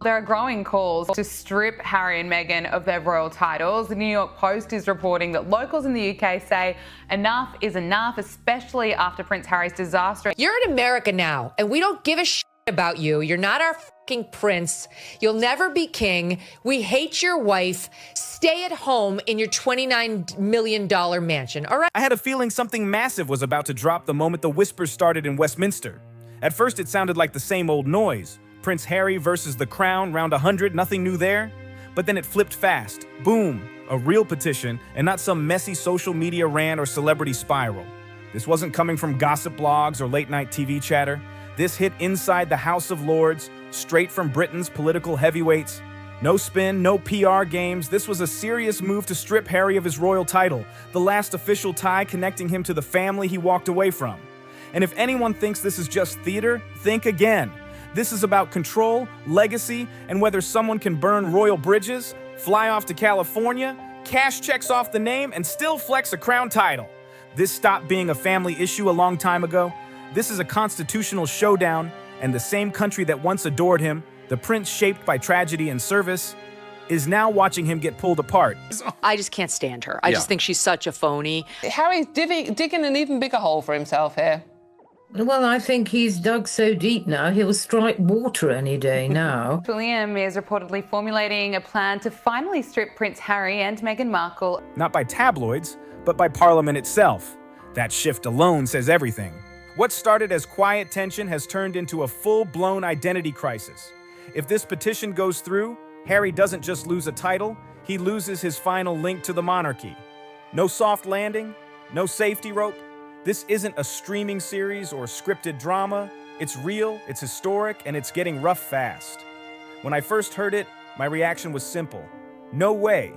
There are growing calls to strip Harry and Meghan of their royal titles. The New York Post is reporting that locals in the UK say enough is enough, especially after Prince Harry's disaster. You're in America now, and we don't give a shit about you. You're not our fucking prince. You'll never be king. We hate your wife. Stay at home in your $29 million mansion, all right? I had a feeling something massive was about to drop the moment the whispers started in Westminster. At first, it sounded like the same old noise. Prince Harry versus the Crown, round 100, nothing new there. But then it flipped fast. Boom, a real petition, and not some messy social media rant or celebrity spiral. This wasn't coming from gossip blogs or late-night TV chatter. This hit inside the House of Lords, straight from Britain's political heavyweights. No spin, no PR games. This was a serious move to strip Harry of his royal title, the last official tie connecting him to the family he walked away from. And if anyone thinks this is just theater, think again. This is about control, legacy, and whether someone can burn royal bridges, fly off to California, cash checks off the name, and still flex a crown title. This stopped being a family issue a long time ago. This is a constitutional showdown, and the same country that once adored him, the prince shaped by tragedy and service, is now watching him get pulled apart. I just can't stand her. I just think she's such a phony. Harry's digging an even bigger hole for himself here. Well, I think he's dug so deep now, he'll strike water any day now. William is reportedly formulating a plan to finally strip Prince Harry and Meghan Markle. Not by tabloids, but by Parliament itself. That shift alone says everything. What started as quiet tension has turned into a full-blown identity crisis. If this petition goes through, Harry doesn't just lose a title, he loses his final link to the monarchy. No soft landing, no safety rope. This isn't a streaming series or scripted drama. It's real, it's historic, and it's getting rough fast. When I first heard it, my reaction was simple. No way.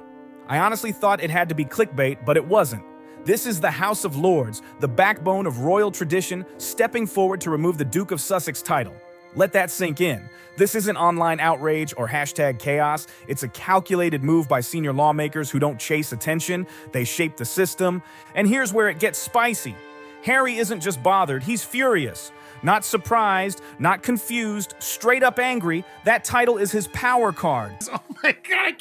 I honestly thought it had to be clickbait, but it wasn't. This is the House of Lords, the backbone of royal tradition, stepping forward to remove the Duke of Sussex title. Let that sink in. This isn't online outrage or hashtag chaos. It's a calculated move by senior lawmakers who don't chase attention. They shape the system. And here's where it gets spicy. Harry isn't just bothered, he's furious. Not surprised, not confused, straight up angry. That title is his power card. Oh my God,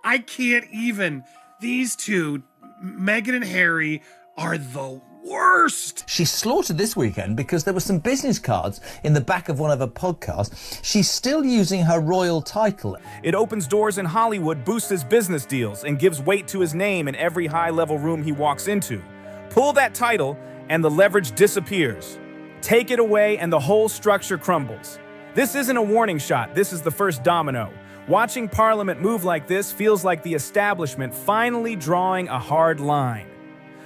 I can't even. These two, Meghan and Harry, are the worst. She slaughtered this weekend because there were some business cards in the back of one of her podcasts. She's still using her royal title. It opens doors in Hollywood, boosts his business deals, and gives weight to his name in every high-level room he walks into. Pull that title, and the leverage disappears. Take it away, and the whole structure crumbles. This isn't a warning shot, this is the first domino. Watching Parliament move like this feels like the establishment finally drawing a hard line.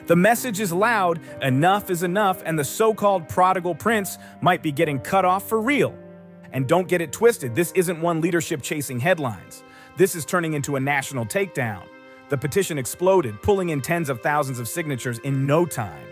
The message is loud, enough is enough, and the so-called prodigal prince might be getting cut off for real. And don't get it twisted, this isn't one leadership chasing headlines. This is turning into a national takedown. The petition exploded, pulling in tens of thousands of signatures in no time.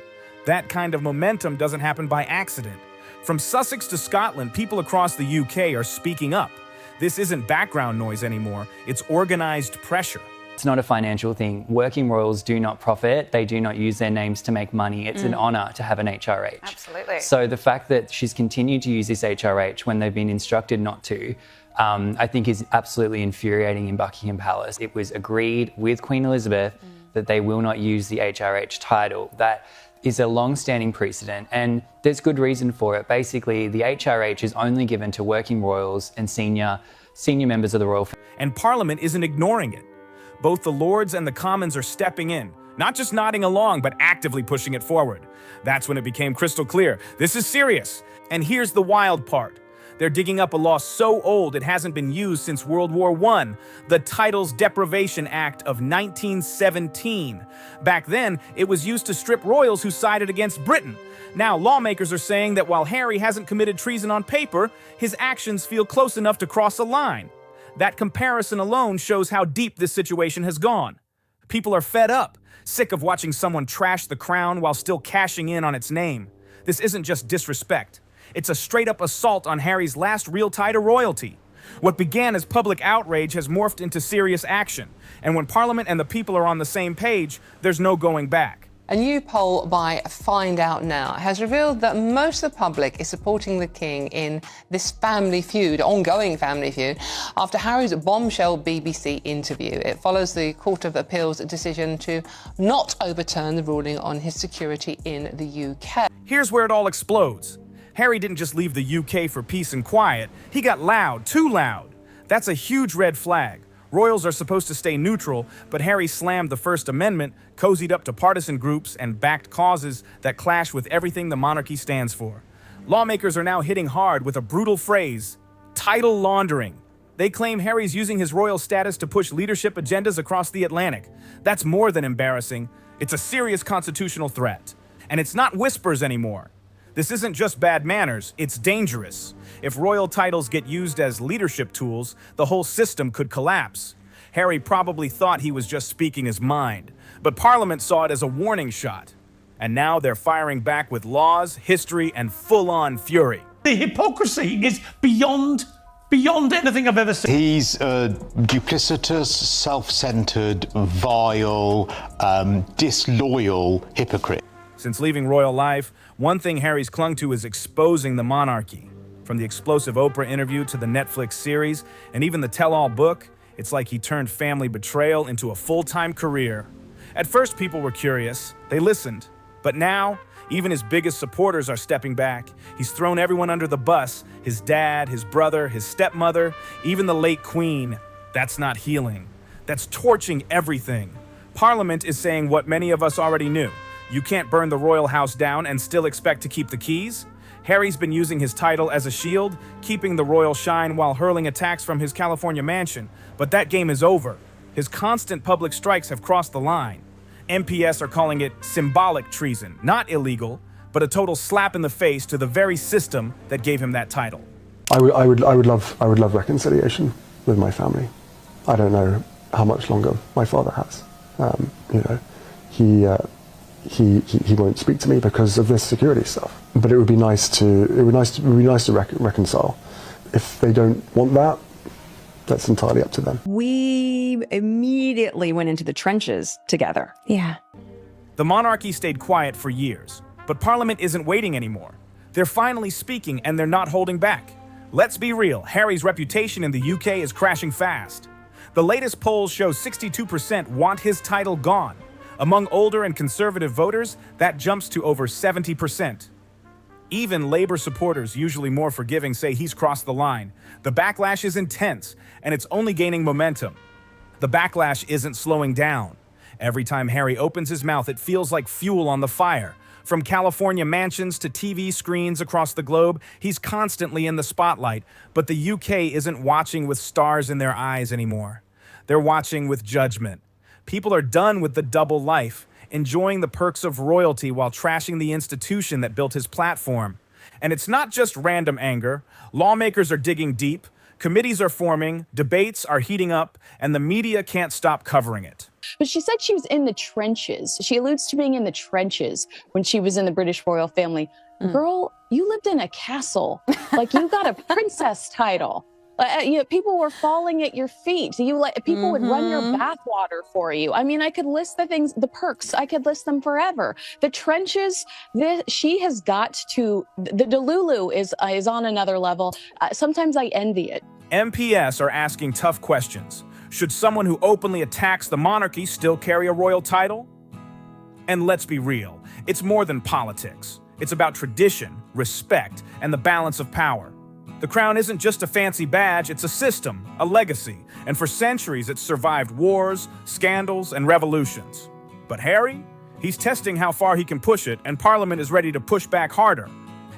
That kind of momentum doesn't happen by accident. From Sussex to Scotland, people across the UK are speaking up. This isn't background noise anymore, it's organized pressure. It's not a financial thing. Working royals do not profit. They do not use their names to make money. It's an honour to have an HRH. Absolutely. So the fact that she's continued to use this HRH when they've been instructed not to, I think is absolutely infuriating in Buckingham Palace. It was agreed with Queen Elizabeth that they will not use the HRH title. That is a long-standing precedent, and there's good reason for it. Basically, the HRH is only given to working royals and senior members of the royal family. And Parliament isn't ignoring it. Both the Lords and the Commons are stepping in, not just nodding along, but actively pushing it forward. That's when it became crystal clear. This is serious. And here's the wild part. They're digging up a law so old it hasn't been used since World War I, the Titles Deprivation Act of 1917. Back then, it was used to strip royals who sided against Britain. Now, lawmakers are saying that while Harry hasn't committed treason on paper, his actions feel close enough to cross a line. That comparison alone shows how deep this situation has gone. People are fed up, sick of watching someone trash the crown while still cashing in on its name. This isn't just disrespect. It's a straight-up assault on Harry's last real tie to royalty. What began as public outrage has morphed into serious action, and when Parliament and the people are on the same page, there's no going back. A new poll by Find Out Now has revealed that most of the public is supporting the King in this family feud, ongoing family feud, after Harry's bombshell BBC interview. It follows the Court of Appeal's decision to not overturn the ruling on his security in the UK. Here's where it all explodes. Harry didn't just leave the UK for peace and quiet. He got loud, too loud. That's a huge red flag. Royals are supposed to stay neutral, but Harry slammed the First Amendment, cozied up to partisan groups, and backed causes that clash with everything the monarchy stands for. Lawmakers are now hitting hard with a brutal phrase, title laundering. They claim Harry's using his royal status to push leadership agendas across the Atlantic. That's more than embarrassing. It's a serious constitutional threat. And it's not whispers anymore. This isn't just bad manners, it's dangerous. If royal titles get used as leadership tools, the whole system could collapse. Harry probably thought he was just speaking his mind, but Parliament saw it as a warning shot. And now they're firing back with laws, history, and full-on fury. The hypocrisy is beyond anything I've ever seen. He's a duplicitous, self-centered, vile, disloyal hypocrite. Since leaving royal life, one thing Harry's clung to is exposing the monarchy. From the explosive Oprah interview to the Netflix series, and even the tell-all book, it's like he turned family betrayal into a full-time career. At first, people were curious. They listened. But now, even his biggest supporters are stepping back. He's thrown everyone under the bus. His dad, his brother, his stepmother, even the late Queen. That's not healing. That's torching everything. Parliament is saying what many of us already knew. You can't burn the royal house down and still expect to keep the keys. Harry's been using his title as a shield, keeping the royal shine while hurling attacks from his California mansion. But that game is over. His constant public strikes have crossed the line. MPS are calling it symbolic treason, not illegal, but a total slap in the face to the very system that gave him that title. I would love reconciliation with my family. I don't know how much longer my father has. He won't speak to me because of this security stuff. But it would be nice to reconcile. If they don't want that, that's entirely up to them. We immediately went into the trenches together. Yeah. The monarchy stayed quiet for years, but Parliament isn't waiting anymore. They're finally speaking and they're not holding back. Let's be real, Harry's reputation in the UK is crashing fast. The latest polls show 62% want his title gone. Among older and conservative voters, that jumps to over 70%. Even Labour supporters, usually more forgiving, say he's crossed the line. The backlash is intense, and it's only gaining momentum. The backlash isn't slowing down. Every time Harry opens his mouth, it feels like fuel on the fire. From California mansions to TV screens across the globe, he's constantly in the spotlight. But the UK isn't watching with stars in their eyes anymore. They're watching with judgment. People are done with the double life, enjoying the perks of royalty while trashing the institution that built his platform. And it's not just random anger. Lawmakers are digging deep, committees are forming, debates are heating up, and the media can't stop covering it. But she said she was in the trenches. She alludes to being in the trenches when she was in the British royal family. Girl, you lived in a castle. Like, you got a princess title. People were falling at your feet. People would run your bathwater for you. I mean, I could list the things, the perks. I could list them forever. The trenches. She has got to. The Delulu is on another level. Sometimes I envy it. MPS are asking tough questions. Should someone who openly attacks the monarchy still carry a royal title? And let's be real. It's more than politics. It's about tradition, respect, and the balance of power. The crown isn't just a fancy badge, it's a system, a legacy, and for centuries it's survived wars, scandals, and revolutions. But Harry? He's testing how far he can push it, and Parliament is ready to push back harder.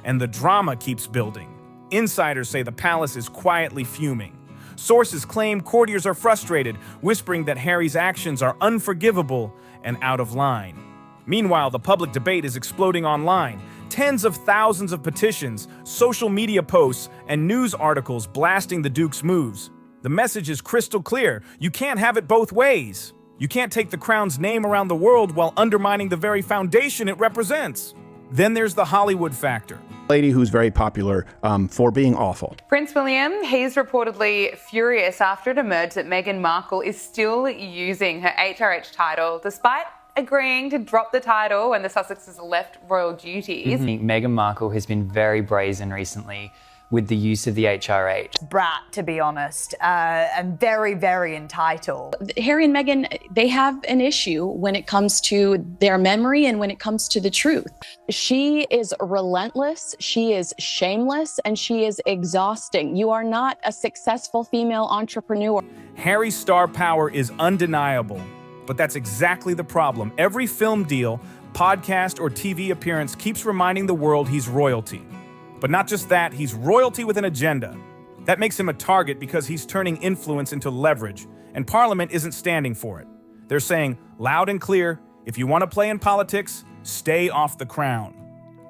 And the drama keeps building. Insiders say the palace is quietly fuming. Sources claim courtiers are frustrated, whispering that Harry's actions are unforgivable and out of line. Meanwhile, the public debate is exploding online. Tens of thousands of petitions, social media posts, and news articles blasting the Duke's moves. The message is crystal clear. You can't have it both ways. You can't take the crown's name around the world while undermining the very foundation it represents. Then there's the Hollywood factor. Lady who's very popular for being awful. Prince William, he's reportedly furious after it emerged that Meghan Markle is still using her HRH title despite agreeing to drop the title when the Sussexes left royal duties. Meghan Markle has been very brazen recently with the use of the HRH. Brat, to be honest, and very, very entitled. Harry and Meghan, they have an issue when it comes to their memory and when it comes to the truth. She is relentless, she is shameless, and she is exhausting. You are not a successful female entrepreneur. Harry's star power is undeniable, but that's exactly the problem. Every film deal, podcast, or TV appearance keeps reminding the world he's royalty. But not just that, he's royalty with an agenda. That makes him a target because he's turning influence into leverage, and Parliament isn't standing for it. They're saying, loud and clear, if you want to play in politics, stay off the crown.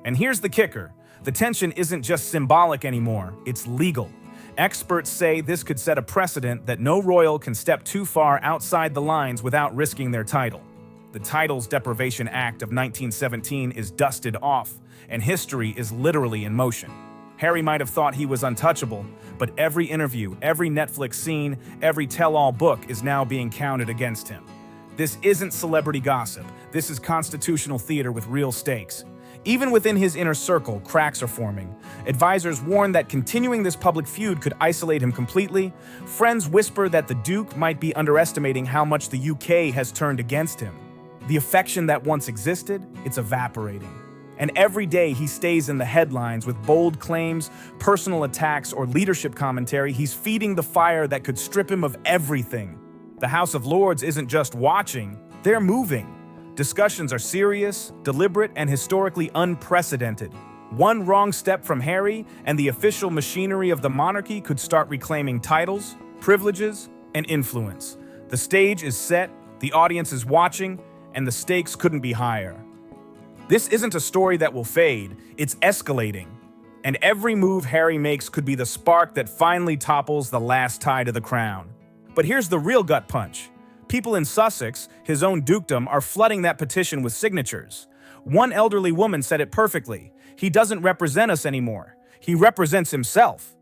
And here's the kicker. The tension isn't just symbolic anymore, it's legal. Experts say this could set a precedent that no royal can step too far outside the lines without risking their title. The Titles Deprivation Act of 1917 is dusted off, and history is literally in motion. Harry might have thought he was untouchable, but every interview, every Netflix scene, every tell-all book is now being counted against him. This isn't celebrity gossip. This is constitutional theater with real stakes. Even within his inner circle, cracks are forming. Advisors warn that continuing this public feud could isolate him completely. Friends whisper that the Duke might be underestimating how much the UK has turned against him. The affection that once existed, it's evaporating. And every day he stays in the headlines with bold claims, personal attacks, or leadership commentary, he's feeding the fire that could strip him of everything. The House of Lords isn't just watching, they're moving. Discussions are serious, deliberate, and historically unprecedented. One wrong step from Harry, and the official machinery of the monarchy could start reclaiming titles, privileges, and influence. The stage is set, the audience is watching, and the stakes couldn't be higher. This isn't a story that will fade, it's escalating. And every move Harry makes could be the spark that finally topples the last tie to the crown. But here's the real gut punch. People in Sussex, his own dukedom, are flooding that petition with signatures. One elderly woman said it perfectly. He doesn't represent us anymore. He represents himself.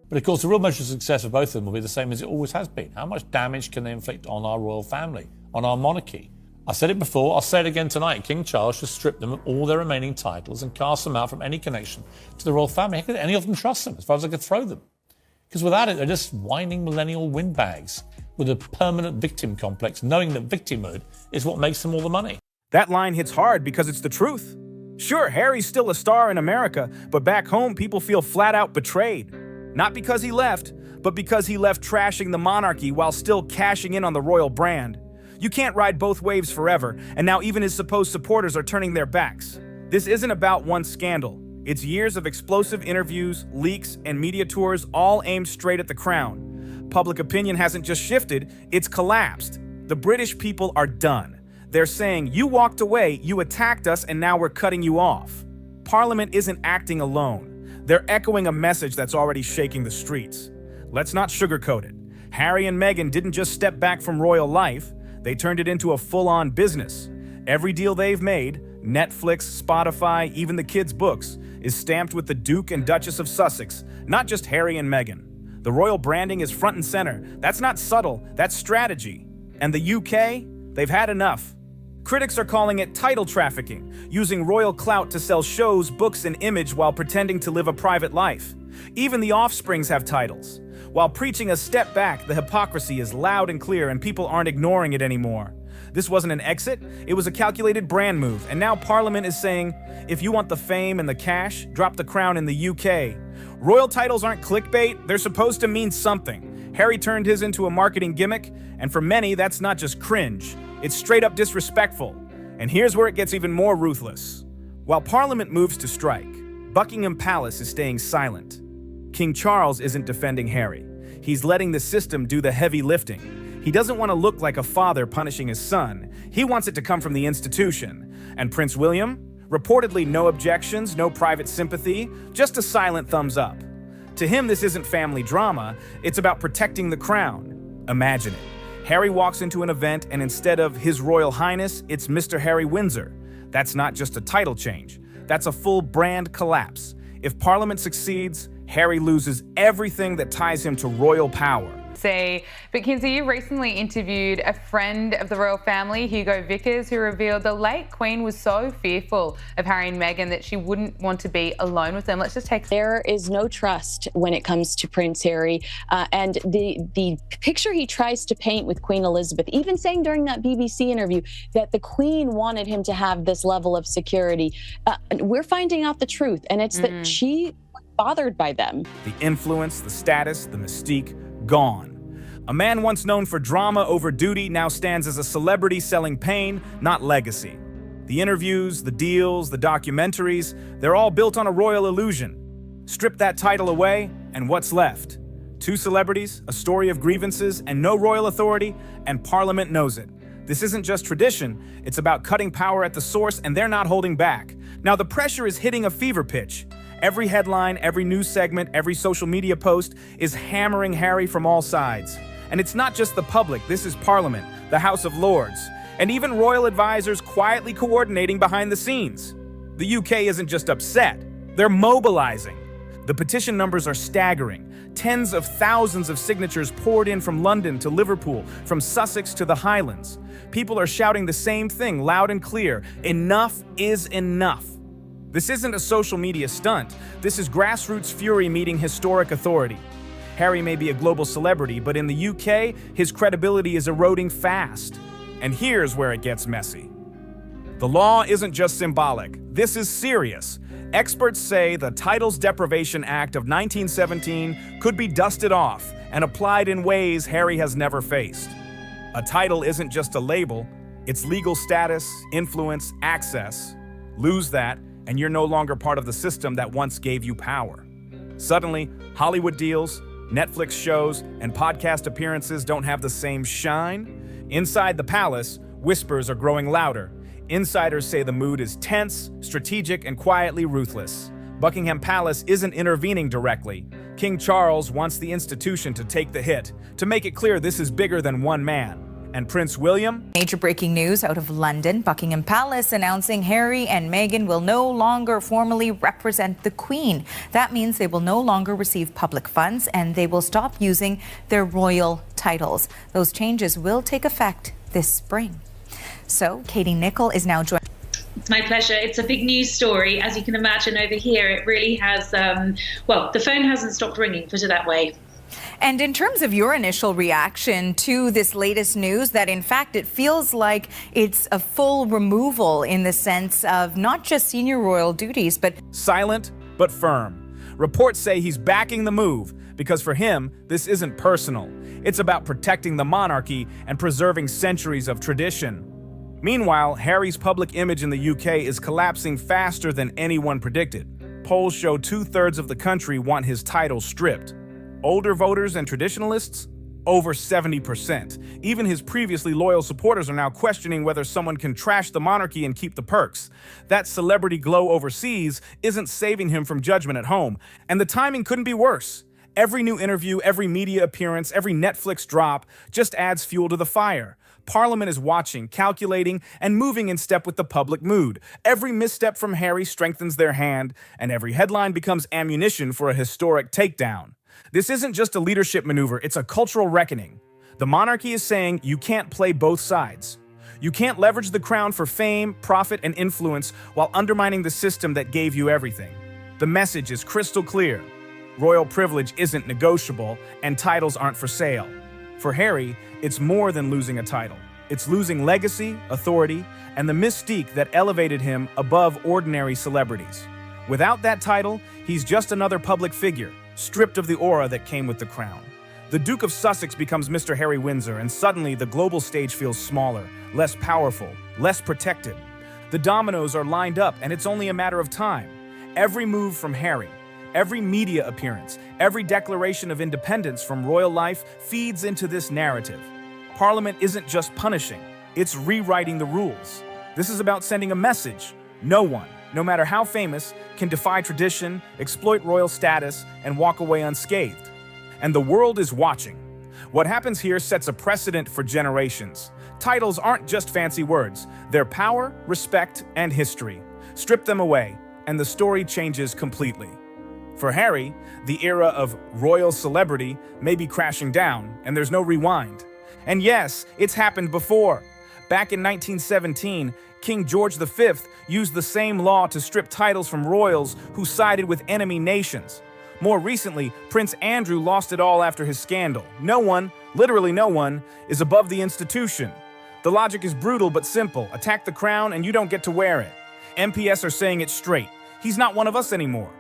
But of course, the real measure of success of both of them will be the same as it always has been. How much damage can they inflict on our royal family, on our monarchy? I said it before, I'll say it again tonight. King Charles should strip them of all their remaining titles and cast them out from any connection to the royal family. How could any of them trust them, as far as I could throw them? Because without it, they're just whining millennial windbags with a permanent victim complex, knowing that victimhood is what makes them all the money. That line hits hard because it's the truth. Sure, Harry's still a star in America, but back home, people feel flat out betrayed. Not because he left, but because he left trashing the monarchy while still cashing in on the royal brand. You can't ride both waves forever, and now even his supposed supporters are turning their backs. This isn't about one scandal. It's years of explosive interviews, leaks, and media tours all aimed straight at the crown. Public opinion hasn't just shifted, it's collapsed. The British people are done. They're saying, you walked away, you attacked us, and now we're cutting you off. Parliament isn't acting alone. They're echoing a message that's already shaking the streets. Let's not sugarcoat it. Harry and Meghan didn't just step back from royal life, they turned it into a full-on business. Every deal they've made, Netflix, Spotify, even the kids' books, is stamped with the Duke and Duchess of Sussex, not just Harry and Meghan. The royal branding is front and center. That's not subtle, that's strategy. And the UK, they've had enough. Critics are calling it title trafficking, using royal clout to sell shows, books, and image while pretending to live a private life. Even the offsprings have titles. While preaching a step back, the hypocrisy is loud and clear and people aren't ignoring it anymore. This wasn't an exit, it was a calculated brand move, and now Parliament is saying, if you want the fame and the cash, drop the crown in the UK. Royal titles aren't clickbait, they're supposed to mean something. Harry turned his into a marketing gimmick, and for many, that's not just cringe, it's straight up disrespectful. And here's where it gets even more ruthless. While Parliament moves to strike, Buckingham Palace is staying silent. King Charles isn't defending Harry. He's letting the system do the heavy lifting. He doesn't want to look like a father punishing his son. He wants it to come from the institution. And Prince William? Reportedly no objections, no private sympathy, just a silent thumbs up. To him, this isn't family drama, it's about protecting the crown. Imagine it. Harry walks into an event and instead of His Royal Highness, it's Mr. Harry Windsor. That's not just a title change. That's a full brand collapse. If Parliament succeeds, Harry loses everything that ties him to royal power. See, but Kinsey, you recently interviewed a friend of the royal family, Hugo Vickers, who revealed the late Queen was so fearful of Harry and Meghan that she wouldn't want to be alone with them. Let's just take. There is no trust when it comes to Prince Harry, and the picture he tries to paint with Queen Elizabeth, even saying during that BBC interview that the Queen wanted him to have this level of security. We're finding out the truth, and it's that she was bothered by them. The influence, the status, the mystique, gone. A man once known for drama over duty now stands as a celebrity selling pain, not legacy. The interviews, the deals, the documentaries, they're all built on a royal illusion. Strip that title away, and what's left? 2 celebrities, a story of grievances, and no royal authority, and Parliament knows it. This isn't just tradition, it's about cutting power at the source, and they're not holding back. Now the pressure is hitting a fever pitch. Every headline, every news segment, every social media post is hammering Harry from all sides. And it's not just the public, this is Parliament, the House of Lords, and even royal advisors quietly coordinating behind the scenes. The UK isn't just upset, they're mobilizing. The petition numbers are staggering. Tens of thousands of signatures poured in from London to Liverpool, from Sussex to the Highlands. People are shouting the same thing loud and clear: enough is enough. This isn't a social media stunt. This is grassroots fury meeting historic authority. Harry may be a global celebrity, but in the UK, his credibility is eroding fast. And here's where it gets messy. The law isn't just symbolic. This is serious. Experts say the Titles Deprivation Act of 1917 could be dusted off and applied in ways Harry has never faced. A title isn't just a label, it's legal status, influence, access. Lose that, and you're no longer part of the system that once gave you power. Suddenly, Hollywood deals, Netflix shows, and podcast appearances don't have the same shine. Inside the palace, whispers are growing louder. Insiders say the mood is tense, strategic, and quietly ruthless. Buckingham Palace isn't intervening directly. King Charles wants the institution to take the hit, to make it clear this is bigger than one man. And Prince William? Major breaking news out of London. Buckingham Palace announcing Harry and Meghan will no longer formally represent the Queen. That means they will no longer receive public funds and they will stop using their royal titles. Those changes will take effect this spring. So Katie Nicholl is now joining. It's my pleasure. It's a big news story. As you can imagine over here, it really has, well, the phone hasn't stopped ringing, put it that way. And in terms of your initial reaction to this latest news, that in fact it feels like it's a full removal in the sense of not just senior royal duties, but silent but firm. Reports say he's backing the move because for him, this isn't personal. It's about protecting the monarchy and preserving centuries of tradition. Meanwhile, Harry's public image in the UK is collapsing faster than anyone predicted. Polls show 2/3 of the country want his title stripped. Older voters and traditionalists? Over 70%. Even his previously loyal supporters are now questioning whether someone can trash the monarchy and keep the perks. That celebrity glow overseas isn't saving him from judgment at home. And the timing couldn't be worse. Every new interview, every media appearance, every Netflix drop just adds fuel to the fire. Parliament is watching, calculating, and moving in step with the public mood. Every misstep from Harry strengthens their hand, and every headline becomes ammunition for a historic takedown. This isn't just a leadership maneuver, it's a cultural reckoning. The monarchy is saying you can't play both sides. You can't leverage the crown for fame, profit, and influence while undermining the system that gave you everything. The message is crystal clear. Royal privilege isn't negotiable, and titles aren't for sale. For Harry, it's more than losing a title. It's losing legacy, authority, and the mystique that elevated him above ordinary celebrities. Without that title, he's just another public figure, stripped of the aura that came with the crown. The Duke of Sussex becomes Mr. Harry Windsor, and suddenly the global stage feels smaller, less powerful, less protected. The dominoes are lined up, and it's only a matter of time. Every move from Harry, every media appearance, every declaration of independence from royal life feeds into this narrative. Parliament isn't just punishing, it's rewriting the rules. This is about sending a message. No one, no matter how famous, can defy tradition, exploit royal status, and walk away unscathed. And the world is watching. What happens here sets a precedent for generations. Titles aren't just fancy words. They're power, respect, and history. Strip them away, and the story changes completely. For Harry, the era of royal celebrity may be crashing down, and there's no rewind. And yes, it's happened before. Back in 1917, King George V used the same law to strip titles from royals who sided with enemy nations. More recently, Prince Andrew lost it all after his scandal. No one, literally no one, is above the institution. The logic is brutal but simple. Attack the crown and you don't get to wear it. MPS are saying it straight. He's not one of us anymore.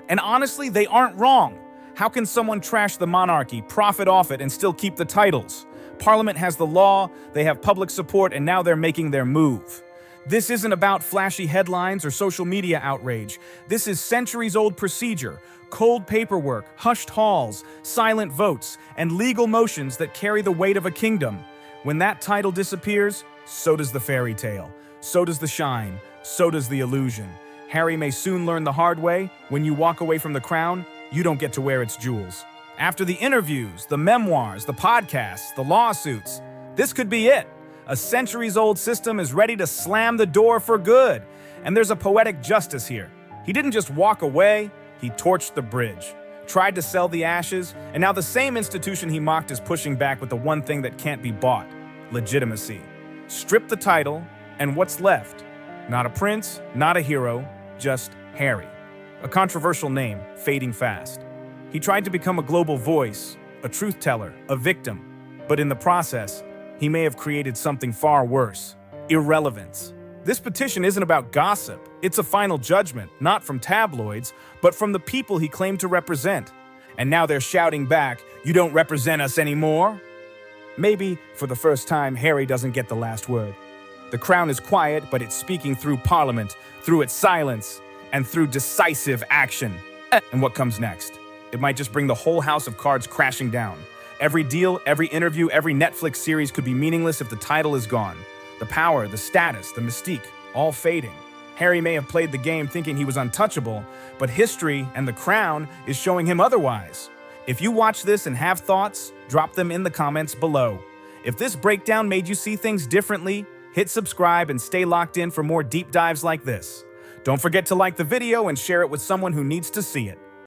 And honestly, they aren't wrong. How can someone trash the monarchy, profit off it, and still keep the titles? Parliament has the law, they have public support, and now they're making their move. This isn't about flashy headlines or social media outrage. This is centuries-old procedure, cold paperwork, hushed halls, silent votes, and legal motions that carry the weight of a kingdom. When that title disappears, so does the fairy tale, so does the shine, so does the illusion. Harry may soon learn the hard way. When you walk away from the crown, you don't get to wear its jewels. After the interviews, the memoirs, the podcasts, the lawsuits, this could be it. A centuries-old system is ready to slam the door for good. And there's a poetic justice here. He didn't just walk away, he torched the bridge, tried to sell the ashes, and now the same institution he mocked is pushing back with the one thing that can't be bought: legitimacy. Strip the title, and what's left? Not a prince, not a hero, just Harry. A controversial name, fading fast. He tried to become a global voice, a truth teller, a victim. But in the process, he may have created something far worse: irrelevance. This petition isn't about gossip. It's a final judgment, not from tabloids, but from the people he claimed to represent. And now they're shouting back, "You don't represent us anymore?" Maybe, for the first time, Harry doesn't get the last word. The crown is quiet, but it's speaking through Parliament, through its silence, and through decisive action. And what comes next? It might just bring the whole house of cards crashing down. Every deal, every interview, every Netflix series could be meaningless if the title is gone. The power, the status, the mystique, all fading. Harry may have played the game thinking he was untouchable, but history and the crown is showing him otherwise. If you watch this and have thoughts, drop them in the comments below. If this breakdown made you see things differently, hit subscribe and stay locked in for more deep dives like this. Don't forget to like the video and share it with someone who needs to see it.